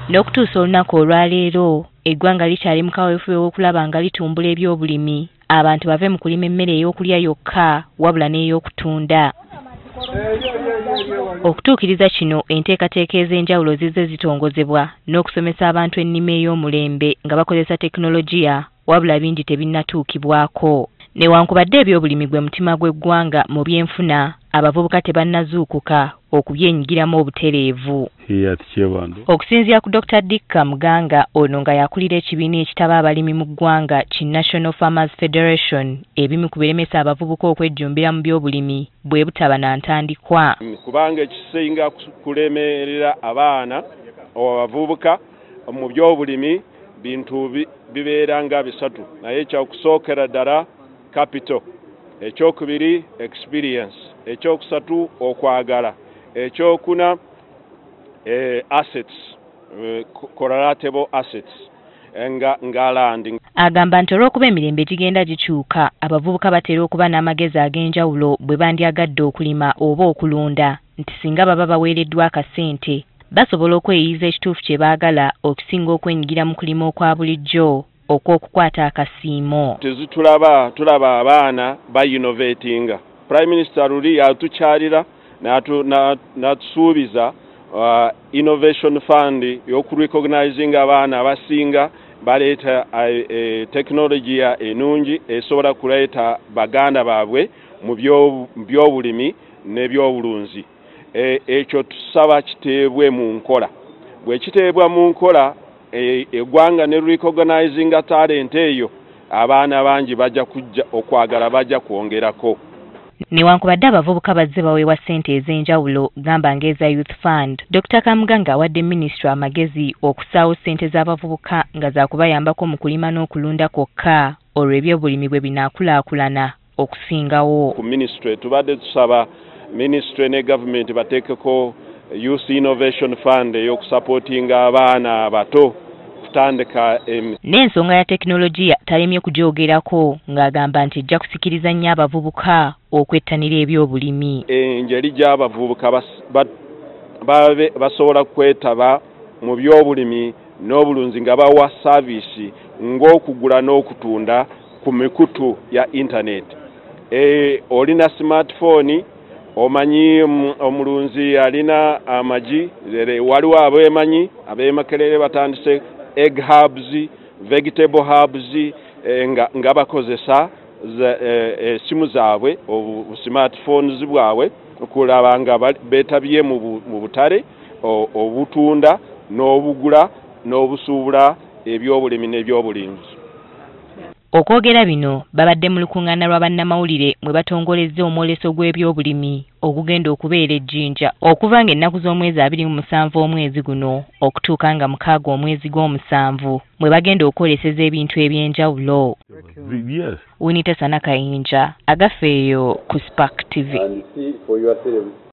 N'okutuusa olunaku olwaleero eggwanga likyali mu kaweefube w'okulaba nga litumbula ebyobulimi abantu bave mu kulima emmere ey'okulya yokka wabula n'ey'okutunda. Okutuukiriza kino enteekateeka ez'enjawulo zizze zitongozebwa n'okusomesa abantu ennima ey'omulembe nga bakozesa tekinologiya wabula bingi tebinnatuukibwako. Newankubadde ebyobulimi gwe mutima gw'eggwanga mu byenfuna, abavubuka tebannazuukuka okubyenyigiramu obutereevu. Okusinziira ku Dr. Dikka Muganga, ono nga yakulira ekibiina ekitaba abalimi mu ggwanga ki National Farmers Federation, ebimu ku biremesa abavubuka okwejjumbira mu byobulimi bwe butaba na ntandikwa. Kubanga ekisinga kulemerera abaana abavubuka mu byobulimi bintu bibeera nga bisatu, naye ekyokusookera ddala capital, ekyokubiri experience, ekyokusatu okwagala, ekyokuna assets, collateral assets nga land. Agamba nti olw'okuba emirembe gigenda gikyuka, abavubuka batera okuba n'amagezi ag'enjawulo bwe bandyagadde okulima oba okulunda, nti singa baba baweereddwa akasente basobola okweyiyiza ekituufu kye baagala okusinga okwenyigira mu kulima okwa bulijjo okw'okukwata akasiimo. Tulaba abaana innovatinga. Prime Minister Luli yatukyalira n'atusuubiza innovation fund y'okurecognizing abaana abasinga baleeta tekinologiya enungi esobola kuleeta baganda baabwe mu byobulimi n'ebyobulunzi. Ekyo tusaba kiteebwe mu nkola. Bwe kiteebwa mu nkola, eggwanga ne recognizing talent eyo, abaana bangi bajja kujja okwagala bajja kwongerako. Newankubadde abavubuka bazze baweebwa ssente ez'enjawulo gamba ng'eza Youth Fund, Dr. Kamuganga awadde Minisitule amagezi okusaawo ssente z'abavubuka nga za kubayambako mu kulima n'okulunda kwokka olwo ebyobulimi bwe binaakulaakulana okusingawo. Ku Minisitule tubadde tusaba Minisitule ne Gavumenti bateekeko Youth Innovation Fund ey'okusapootinga abaana abato kutandika. N'ensonga ya tekinologiya talemye kugyogerako ng'agamba nti ejja kusikiriza nnyo abavubuka okwettanira ebyobulimi. Engeri gy'abavubuka basobola kwetaba mu byobulimi n'obulunzi nga bawa saavisi ng'okugula n'okutunda ku mikutu ya internet. Olina smartphone, omanyi omulunzi alina amagi, waliwo abeemakerere batandise egg hubs, vegetable hubs, nga bakozesa esimu zaabwe, smartphones bwabwe okulaba nga beetabye mu butale obutunda n'obugula n'obusuubula ebyobulimi n'ebyobulinzi. Okwogera bino babadde mu lukuŋŋaana lwa bannamawulire mwe batongolezza omwoleso gw'ebyobulimi ogugenda okubeera ejjinja okuva ng'ennaku z'omwezi 27 omwezi guno okutuuka nga 6 omwezi gw'omusanvu mwe bagenda okwoleseza ebintu eby'enjawulo. Winnie Tesana Kayinja, Agafeeyo ku Spark TV.